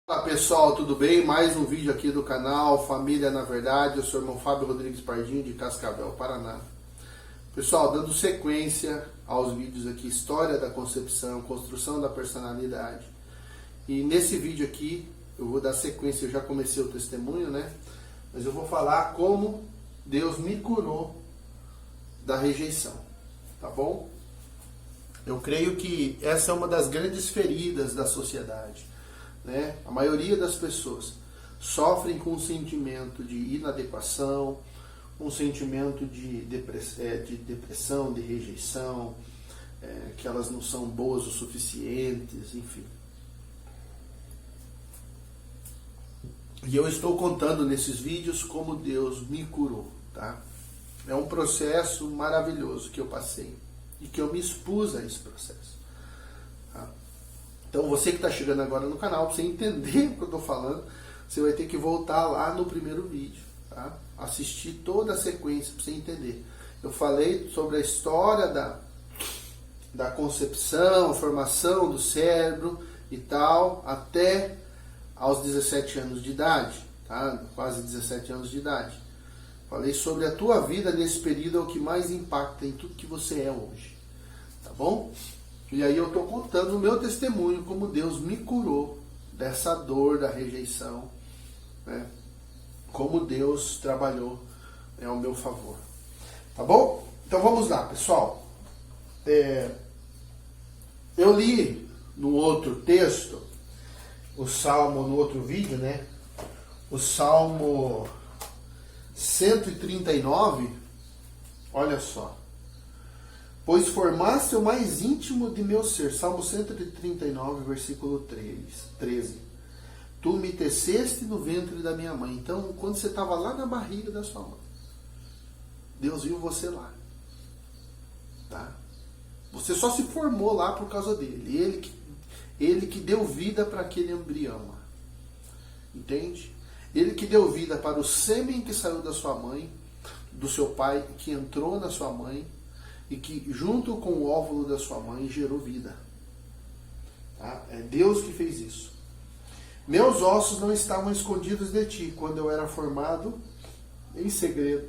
Olá pessoal, tudo bem? Mais um vídeo aqui do canal Família na Verdade. Eu sou o irmão Fábio Rodrigues Pardinho de Cascavel, Paraná. Pessoal, dando sequência aos vídeos aqui, História da Concepção, Construção da Personalidade. E nesse vídeo aqui, eu vou dar sequência, eu já comecei o testemunho, né? Mas eu vou falar como Deus me curou da rejeição, tá bom? Eu creio que essa é uma das grandes feridas da sociedade. Né? A maioria das pessoas sofrem com um sentimento de inadequação, um sentimento de depressão, de rejeição, que elas não são boas o suficientes, enfim. E eu estou contando nesses vídeos como Deus me curou, tá? É um processo maravilhoso que eu passei e que eu me expus a esse processo. Tá? Então você que está chegando agora no canal, para você entender o que eu estou falando, você vai ter que voltar lá no primeiro vídeo, tá? Assistir toda a sequência para você entender. Eu falei sobre a história da concepção, a formação do cérebro e tal, até aos 17 anos de idade, tá? Quase 17 anos de idade. Falei sobre a tua vida nesse período, é o que mais impacta em tudo que você é hoje, tá bom? E aí eu estou contando o meu testemunho, como Deus me curou dessa dor da rejeição, né? Como Deus trabalhou ao meu favor. Tá bom? Então vamos lá, pessoal. Eu li no outro texto, o Salmo, no outro vídeo, né? O Salmo 139, olha só. Pois formaste o mais íntimo de meu ser. Salmo 139, versículo 13. Tu me teceste no ventre da minha mãe. Então, quando você estava lá na barriga da sua mãe, Deus viu você lá. Tá? Você só se formou lá por causa dele. Ele que deu vida para aquele embrião lá. Entende? Ele que deu vida para o sêmen que saiu da sua mãe, do seu pai, que entrou na sua mãe, e que junto com o óvulo da sua mãe gerou vida. Tá? É Deus que fez isso. Meus ossos não estavam escondidos de ti quando eu era formado em segredo.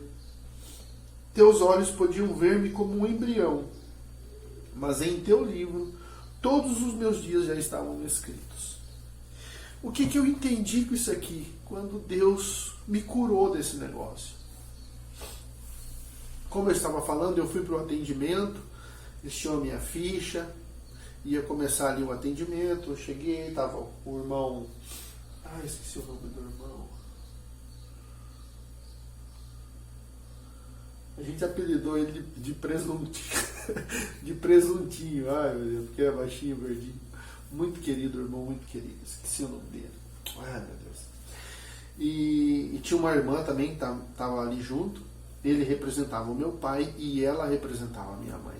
Teus olhos podiam ver-me como um embrião, mas em teu livro todos os meus dias já estavam escritos. O que eu entendi com isso aqui? Quando Deus me curou desse negócio. Como eu estava falando, eu fui para o atendimento, eles tinham a minha ficha, ia começar ali o atendimento, eu cheguei, estava o irmão... esqueci o nome do irmão. A gente apelidou ele de presuntinho. De presuntinho, ai meu Deus, porque é baixinho, verdinho. Muito querido, irmão, muito querido. Esqueci o nome dele. Ai meu Deus. E tinha uma irmã também que estava ali junto. Ele representava o meu pai e ela representava a minha mãe.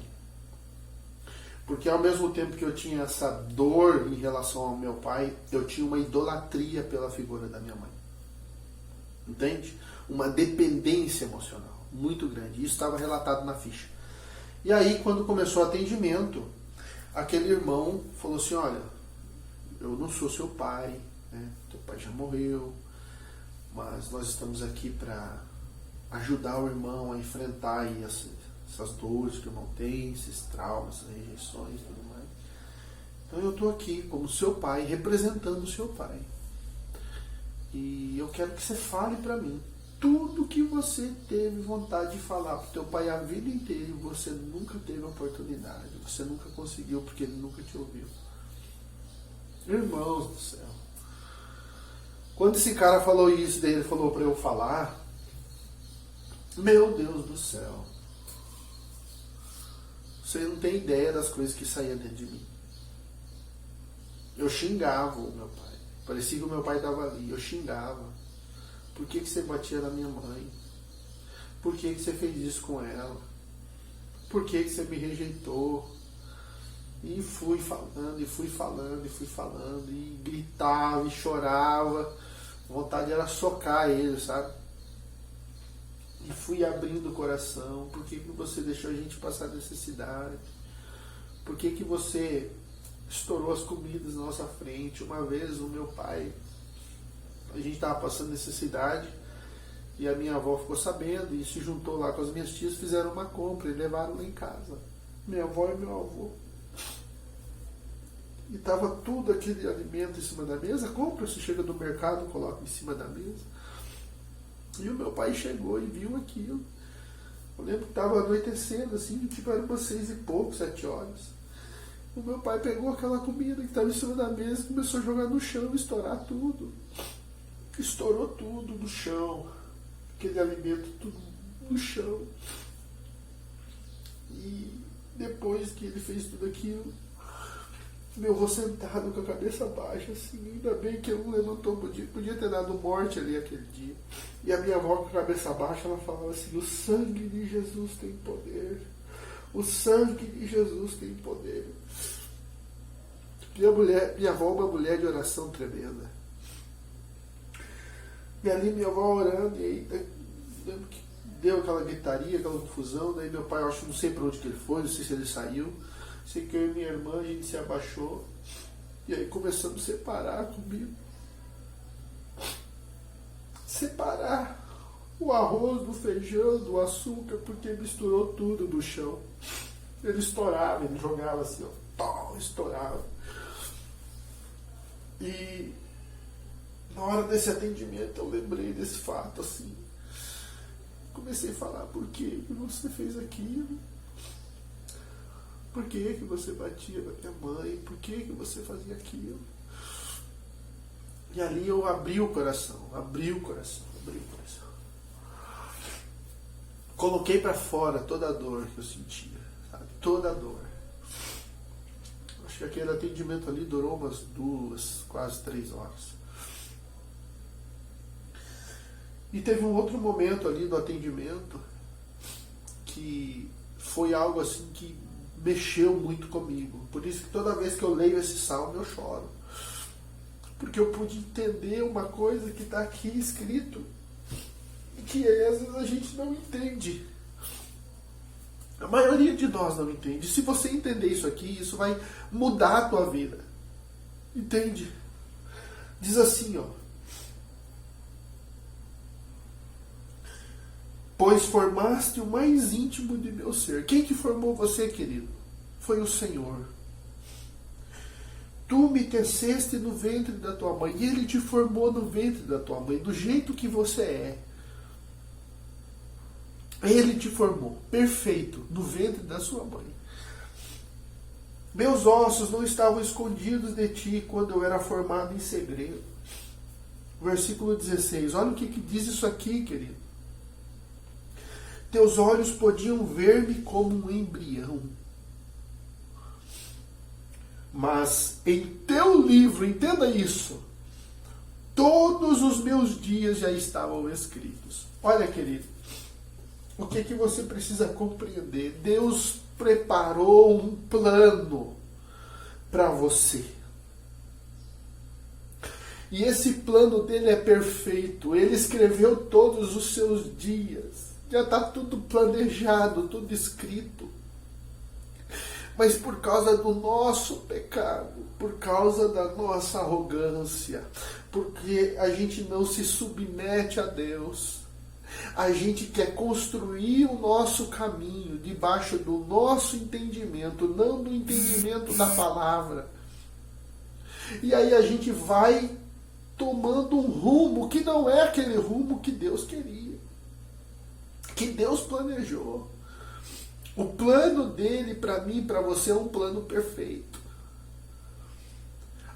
Porque ao mesmo tempo que eu tinha essa dor em relação ao meu pai, eu tinha uma idolatria pela figura da minha mãe. Entende? Uma dependência emocional muito grande. Isso estava relatado na ficha. E aí, quando começou o atendimento, aquele irmão falou assim, olha, eu não sou seu pai, né? Teu pai já morreu, mas nós estamos aqui para ajudar o irmão a enfrentar aí essas dores que o irmão tem, esses traumas, essas rejeições e tudo mais. Então eu estou aqui como seu pai, representando o seu pai. E eu quero que você fale para mim tudo que você teve vontade de falar para o teu pai a vida inteira e você nunca teve oportunidade, você nunca conseguiu porque ele nunca te ouviu. Irmãos do céu. Quando esse cara falou isso, daí ele falou para eu falar, meu Deus do céu. Você não tem ideia das coisas que saíam dentro de mim. Eu xingava o meu pai. Parecia que o meu pai estava ali. Eu xingava. Por que você batia na minha mãe? Por que você fez isso com ela? Por que você me rejeitou? E fui falando, e fui falando, e fui falando. E gritava, e chorava. A vontade era socar ele, sabe? E fui abrindo o coração. Por que você deixou a gente passar necessidade? Por que você estourou as comidas na nossa frente? Uma vez o meu pai A gente estava passando necessidade e a minha avó ficou sabendo e se juntou lá com as minhas tias, fizeram uma compra e levaram lá em casa. Minha avó e meu avô. E estava tudo aquele alimento em cima da mesa. Compra, você chega do mercado, coloca em cima da mesa. E o meu pai chegou e viu aquilo. Eu lembro que estava anoitecendo, assim, tipo, era umas 6 e pouco, 7 horas. O meu pai pegou aquela comida que estava em cima da mesa e começou a jogar no chão, estourar tudo. Estourou tudo no chão. Aquele alimento tudo no chão. E depois que ele fez tudo aquilo, meu avô sentado com a cabeça baixa, assim, ainda bem que eu não levantou, podia ter dado morte ali aquele dia. E a minha avó com a cabeça baixa, ela falava assim, o sangue de Jesus tem poder. O sangue de Jesus tem poder. Minha avó é uma mulher de oração tremenda. E ali minha avó orando, e aí lembro que deu aquela gritaria, aquela confusão, daí meu pai, eu acho, não sei para onde que ele foi, não sei se ele saiu. Sei que eu e minha irmã, a gente se abaixou e aí começamos a separar a comida. Separar o arroz do feijão, do açúcar, porque misturou tudo no chão. Ele estourava, ele jogava assim, ó, estourava. E na hora desse atendimento eu lembrei desse fato, assim. Comecei a falar, por que você fez aquilo? Por que você batia na minha mãe? Por que você fazia aquilo? E ali eu abri o coração. Coloquei para fora toda a dor que eu sentia, sabe? Toda a dor. Acho que aquele atendimento ali durou umas 2, quase 3 horas. E teve um outro momento ali do atendimento que foi algo assim que mexeu muito comigo. Por isso que toda vez que eu leio esse salmo eu choro. Porque eu pude entender uma coisa que está aqui escrito e que às vezes a gente não entende. A maioria de nós não entende. Se você entender isso aqui, isso vai mudar a tua vida. Entende? Diz assim, ó. Pois formaste o mais íntimo de meu ser. Quem que formou você, querido? Foi o Senhor. Tu me teceste no ventre da tua mãe. E Ele te formou no ventre da tua mãe, do jeito que você é. Ele te formou, perfeito, no ventre da sua mãe. Meus ossos não estavam escondidos de ti quando eu era formado em segredo. Versículo 16. Olha o que diz isso aqui, querido. Teus olhos podiam ver-me como um embrião. Mas em teu livro, entenda isso, todos os meus dias já estavam escritos. Olha, querido, o que você precisa compreender? Deus preparou um plano para você. E esse plano dele é perfeito. Ele escreveu todos os seus dias. Já está tudo planejado, tudo escrito. Mas por causa do nosso pecado, por causa da nossa arrogância, porque a gente não se submete a Deus, a gente quer construir o nosso caminho debaixo do nosso entendimento, não do entendimento da palavra. E aí a gente vai tomando um rumo que não é aquele rumo que Deus queria, que Deus planejou. O plano dele para mim e para você é um plano perfeito.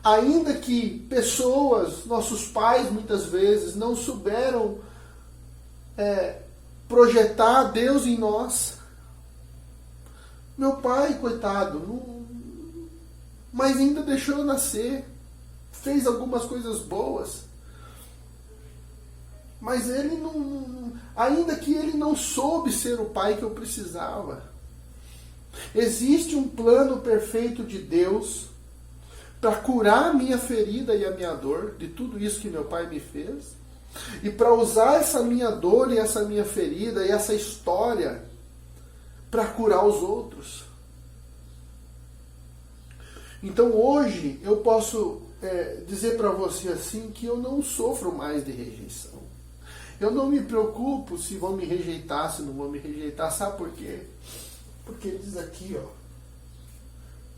Ainda que pessoas, nossos pais muitas vezes, não souberam projetar Deus em nós. Meu pai, coitado, mas ainda deixou eu nascer. Fez algumas coisas boas. Mas ele não, ainda que ele não soube ser o pai que eu precisava. Existe um plano perfeito de Deus para curar a minha ferida e a minha dor de tudo isso que meu pai me fez, e para usar essa minha dor e essa minha ferida e essa história para curar os outros. Então hoje eu posso dizer para você assim que eu não sofro mais de rejeição. Eu não me preocupo se vão me rejeitar, se não vão me rejeitar. Sabe por quê? Porque diz aqui, ó: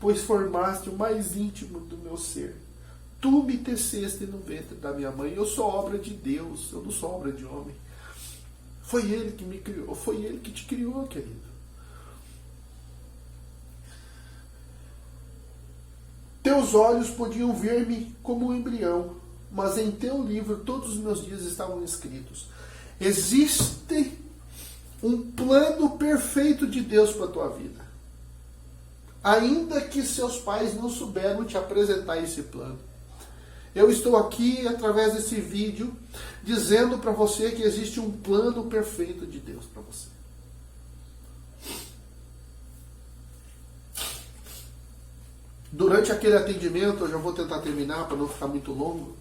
pois formaste o mais íntimo do meu ser. Tu me teceste no ventre da minha mãe. Eu sou obra de Deus, eu não sou obra de homem. Foi Ele que me criou, foi Ele que te criou, querido. Teus olhos podiam ver-me como um embrião, mas em teu livro todos os meus dias estavam escritos. Existe um plano perfeito de Deus para a tua vida. Ainda que seus pais não souberam te apresentar esse plano. Eu estou aqui, através desse vídeo, dizendo para você que existe um plano perfeito de Deus para você. Durante aquele atendimento, eu já vou tentar terminar para não ficar muito longo.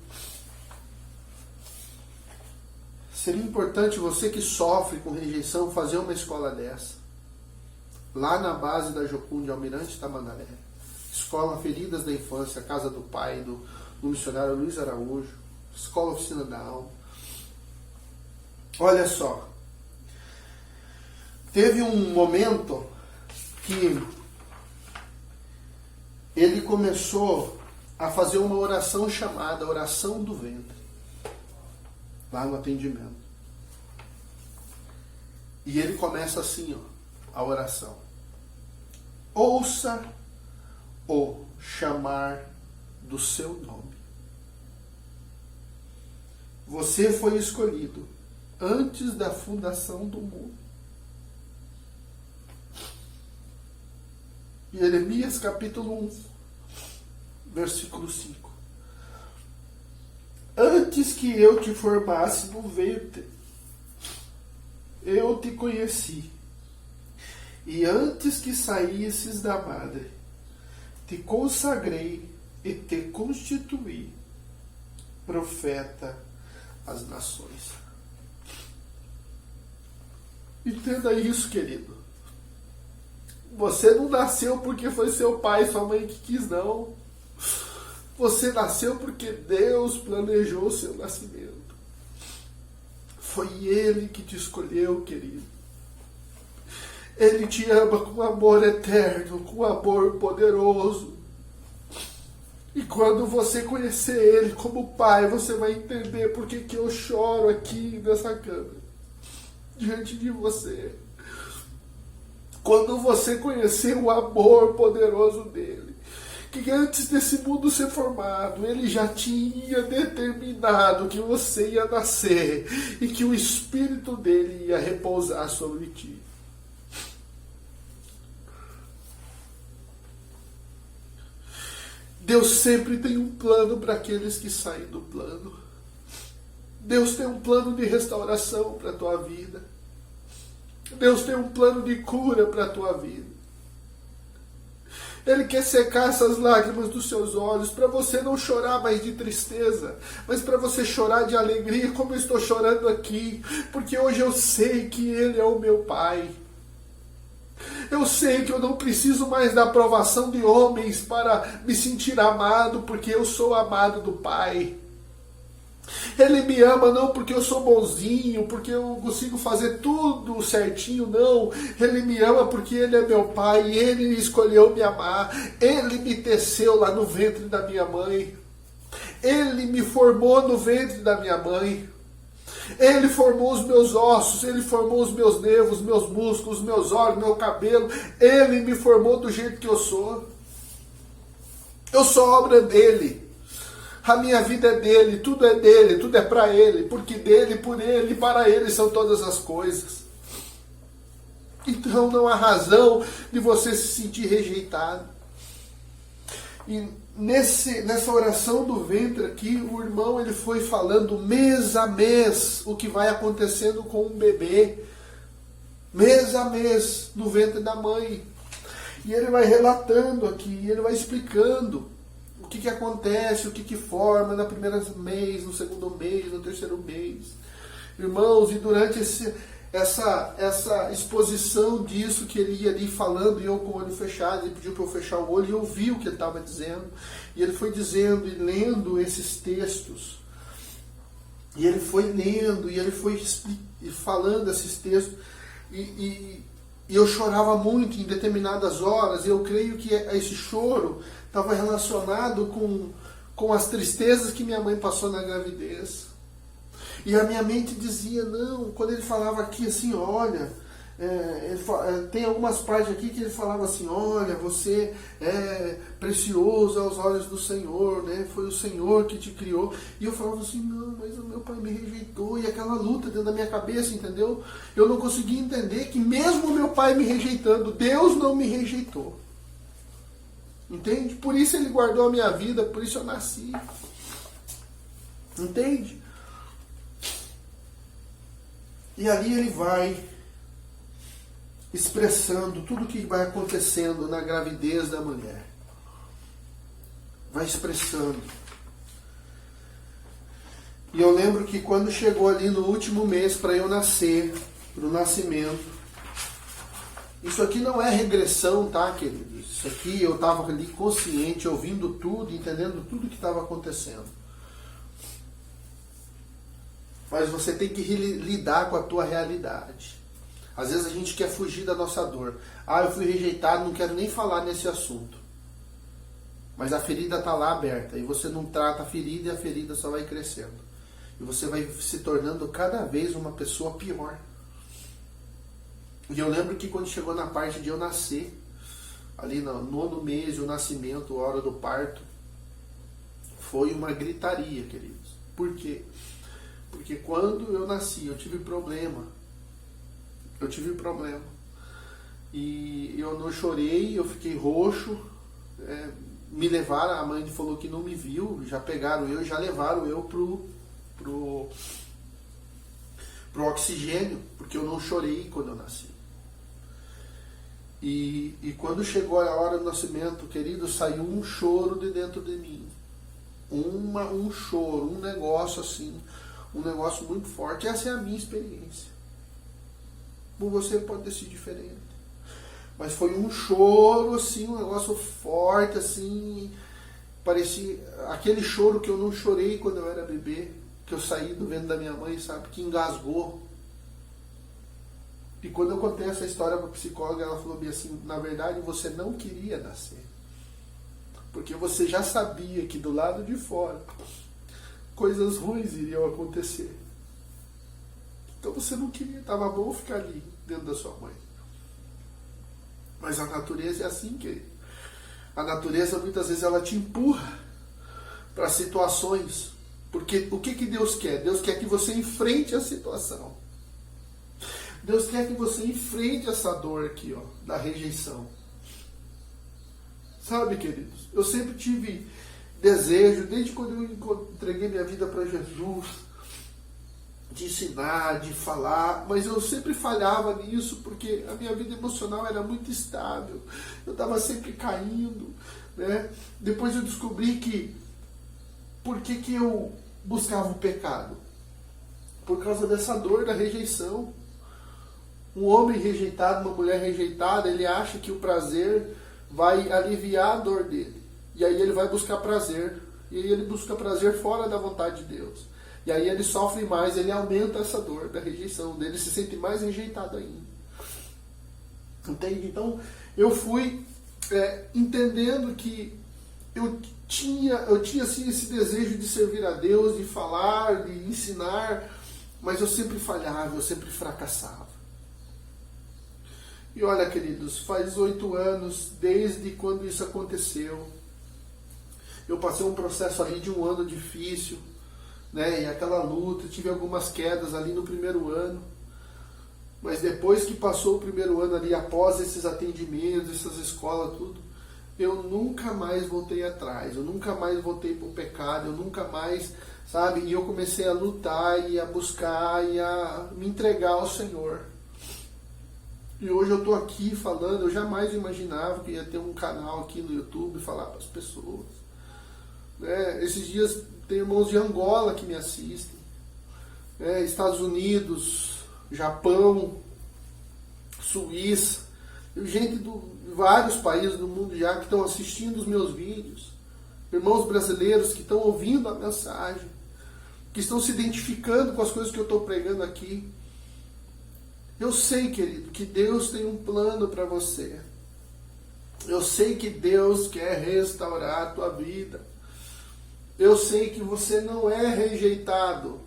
Seria importante você que sofre com rejeição fazer uma escola dessa. Lá na base da Jocum de Almirante Tamandaré. Escola Feridas da Infância, Casa do Pai, do missionário Luiz Araújo. Escola Oficina da Alma. Olha só. Teve um momento que ele começou a fazer uma oração chamada oração do ventre, lá no atendimento. E ele começa assim, ó, a oração: ouça o chamar do seu nome. Você foi escolhido antes da fundação do mundo. Jeremias capítulo 1, versículo 5. Antes que eu te formasse no ventre, eu te conheci. E antes que saísses da madre, te consagrei e te constituí profeta às nações. Entenda isso, querido. Você não nasceu porque foi seu pai e sua mãe que quis, não. Você nasceu porque Deus planejou o seu nascimento. Foi Ele que te escolheu, querido. Ele te ama com amor eterno, com amor poderoso. E quando você conhecer Ele como Pai, você vai entender por que eu choro aqui nessa câmera, diante de você. Quando você conhecer o amor poderoso dele, que antes desse mundo ser formado, ele já tinha determinado que você ia nascer e que o Espírito dele ia repousar sobre ti. Deus sempre tem um plano para aqueles que saem do plano. Deus tem um plano de restauração para a tua vida. Deus tem um plano de cura para a tua vida. Ele quer secar essas lágrimas dos seus olhos, para você não chorar mais de tristeza, mas para você chorar de alegria, como eu estou chorando aqui, porque hoje eu sei que Ele é o meu Pai. Eu sei que eu não preciso mais da aprovação de homens para me sentir amado, porque eu sou amado do Pai. Ele me ama não porque eu sou bonzinho, porque eu consigo fazer tudo certinho, não. Ele me ama porque Ele é meu Pai e Ele escolheu me amar. Ele me teceu lá no ventre da minha mãe. Ele me formou no ventre da minha mãe. Ele formou os meus ossos, Ele formou os meus nervos, meus músculos, meus olhos, meu cabelo. Ele me formou do jeito que eu sou. Eu sou obra dEle. A minha vida é dele, tudo é para Ele, porque dele, por Ele e para Ele são todas as coisas. Então não há razão de você se sentir rejeitado. E nessa oração do ventre aqui, o irmão ele foi falando mês a mês o que vai acontecendo com um bebê. Mês a mês no ventre da mãe. E ele vai relatando aqui, ele vai explicando o que acontece, o que forma no primeiro mês, no segundo mês, no terceiro mês. Irmãos, e durante essa exposição disso que ele ia ali falando, e eu com o olho fechado, ele pediu para eu fechar o olho, e eu vi o que ele estava dizendo, e ele foi dizendo e lendo esses textos, e ele foi lendo, e ele foi falando esses textos, e eu chorava muito em determinadas horas, e eu creio que esse choro estava relacionado com as tristezas que minha mãe passou na gravidez. E a minha mente dizia, não, quando ele falava aqui assim, olha, tem algumas partes aqui que ele falava assim, olha, você é precioso aos olhos do Senhor, né? Foi o Senhor que te criou. E eu falava assim, não, mas o meu pai me rejeitou, e aquela luta dentro da minha cabeça, entendeu? Eu não conseguia entender que mesmo o meu pai me rejeitando, Deus não me rejeitou. Entende? Por isso ele guardou a minha vida, por isso eu nasci. Entende? E ali ele vai expressando tudo o que vai acontecendo na gravidez da mulher. Vai expressando. E eu lembro que quando chegou ali no último mês para eu nascer, para o nascimento, isso aqui não é regressão, tá, queridos? Isso aqui eu estava ali consciente, ouvindo tudo, entendendo tudo que estava acontecendo. Mas você tem que lidar com a tua realidade. Às vezes a gente quer fugir da nossa dor. Ah, eu fui rejeitado, não quero nem falar nesse assunto. Mas a ferida está lá aberta. E você não trata a ferida, e a ferida só vai crescendo. E você vai se tornando cada vez uma pessoa pior. E eu lembro que quando chegou na parte de eu nascer, ali no 9º mês, o nascimento, a hora do parto, foi uma gritaria, queridos. Por quê? Porque quando eu nasci, eu tive problema. E eu não chorei, eu fiquei roxo. Me levaram, a mãe falou que não me viu, já pegaram eu, já levaram eu pro oxigênio, porque eu não chorei quando eu nasci. E quando chegou a hora do nascimento, querido, saiu um choro de dentro de mim. Um choro, um negócio assim, um negócio muito forte. Essa é a minha experiência. Por você pode ter sido diferente. Mas foi um choro assim, um negócio forte assim, parecia aquele choro que eu não chorei quando eu era bebê, que eu saí do ventre da minha mãe, sabe, que engasgou. E quando eu contei essa história para a psicóloga, ela falou bem assim, na verdade você não queria nascer. Porque você já sabia que do lado de fora coisas ruins iriam acontecer. Então você não queria, estava bom ficar ali dentro da sua mãe. Mas a natureza é assim, querido. A natureza muitas vezes ela te empurra para situações. Porque o que Deus quer? Deus quer que você enfrente a situação. Deus quer que você enfrente essa dor aqui, ó, da rejeição. Sabe, queridos? Eu sempre tive desejo, desde quando eu entreguei minha vida para Jesus, de ensinar, de falar, mas eu sempre falhava nisso, porque a minha vida emocional era muito instável, eu estava sempre caindo, né? Depois eu descobri que, por que eu buscava o pecado? Por causa dessa dor da rejeição. Um homem rejeitado, uma mulher rejeitada, ele acha que o prazer vai aliviar a dor dele, e aí ele vai buscar prazer, e aí ele busca prazer fora da vontade de Deus. E aí ele sofre mais, ele aumenta essa dor da rejeição dele, se sente mais rejeitado ainda. Entende? Então, eu fui entendendo que eu tinha assim, esse desejo de servir a Deus, de falar, de ensinar, mas eu sempre falhava, eu sempre fracassava. E olha, queridos, faz 8 anos, desde quando isso aconteceu, eu passei um processo ali de um ano difícil, né? E aquela luta, tive algumas quedas ali no primeiro ano, mas depois que passou o primeiro ano ali, após esses atendimentos, essas escolas, tudo, eu nunca mais voltei atrás, eu nunca mais voltei para o pecado, eu nunca mais, sabe, e eu comecei a lutar e a buscar e a me entregar ao Senhor. E hoje eu estou aqui falando, eu jamais imaginava que ia ter um canal aqui no YouTube e falar para as pessoas. Esses dias tem irmãos de Angola que me assistem, Estados Unidos, Japão, Suíça, gente de vários países do mundo já que estão assistindo os meus vídeos, irmãos brasileiros que estão ouvindo a mensagem, que estão se identificando com as coisas que eu estou pregando aqui. Eu sei, querido, que Deus tem um plano para você. Eu sei que Deus quer restaurar a tua vida. Eu sei que você não é rejeitado,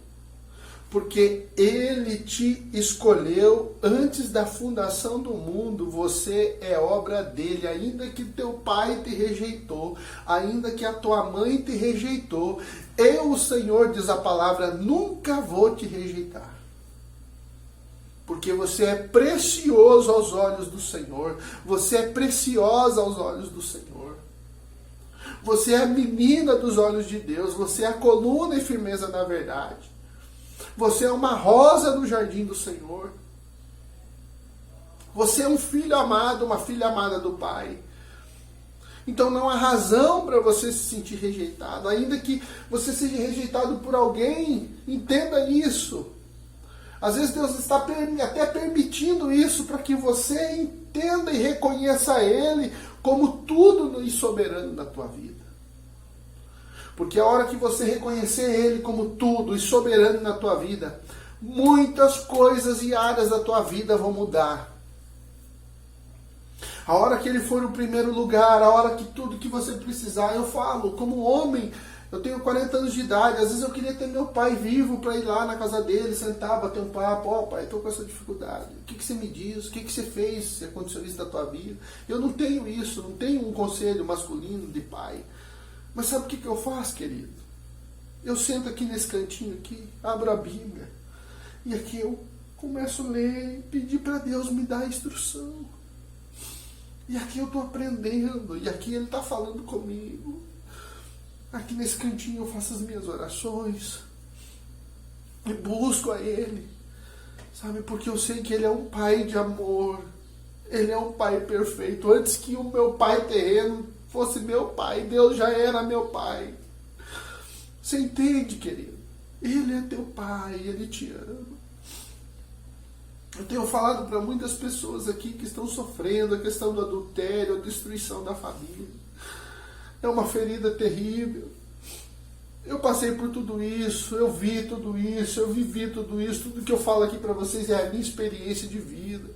porque Ele te escolheu antes da fundação do mundo. Você é obra dele, ainda que teu pai te rejeitou, ainda que a tua mãe te rejeitou, eu, o Senhor, diz a palavra, nunca vou te rejeitar. Porque você é precioso aos olhos do Senhor, você é preciosa aos olhos do Senhor. Você é a menina dos olhos de Deus, você é a coluna e firmeza da verdade. Você é uma rosa no jardim do Senhor. Você é um filho amado, uma filha amada do Pai. Então não há razão para você se sentir rejeitado. Ainda que você seja rejeitado por alguém, entenda isso. Às vezes Deus está até permitindo isso para que você entenda e reconheça Ele como tudo e soberano na tua vida. Porque a hora que você reconhecer Ele como tudo e soberano na tua vida, muitas coisas e áreas da tua vida vão mudar. A hora que Ele for o primeiro lugar, a hora que tudo que você precisar, eu falo, como homem, eu tenho 40 anos de idade, às vezes eu queria ter meu pai vivo para ir lá na casa dele, sentar, bater um papo, ó pai, estou com essa dificuldade, o que você me diz, o que você fez, se aconteceu isso na tua vida? Eu não tenho isso, não tenho um conselho masculino de pai. Mas sabe o que eu faço, querido? Eu sento aqui nesse cantinho aqui, abro a Bíblia, e aqui eu começo a ler e pedir para Deus me dar a instrução. E aqui eu estou aprendendo, e aqui Ele está falando comigo. Aqui nesse cantinho eu faço as minhas orações, e busco a Ele, sabe? Porque eu sei que Ele é um Pai de amor, Ele é um Pai perfeito. Antes que o meu pai terreno fosse meu pai, Deus já era meu pai. Você entende, querido? Ele é teu pai, Ele te ama. Eu tenho falado para muitas pessoas aqui que estão sofrendo a questão do adultério, a destruição da família. É uma ferida terrível. Eu passei por tudo isso, eu vi tudo isso, eu vivi tudo isso. Tudo que eu falo aqui para vocês é a minha experiência de vida.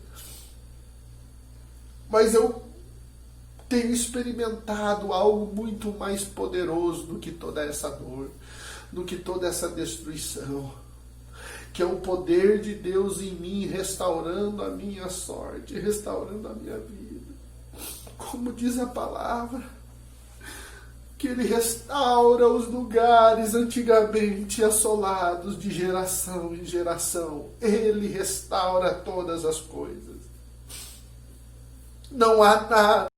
Mas eu tenho experimentado algo muito mais poderoso do que toda essa dor, do que toda essa destruição, que é o poder de Deus em mim, restaurando a minha sorte, restaurando a minha vida. Como diz a palavra, que Ele restaura os lugares antigamente assolados de geração em geração. Ele restaura todas as coisas. Não há nada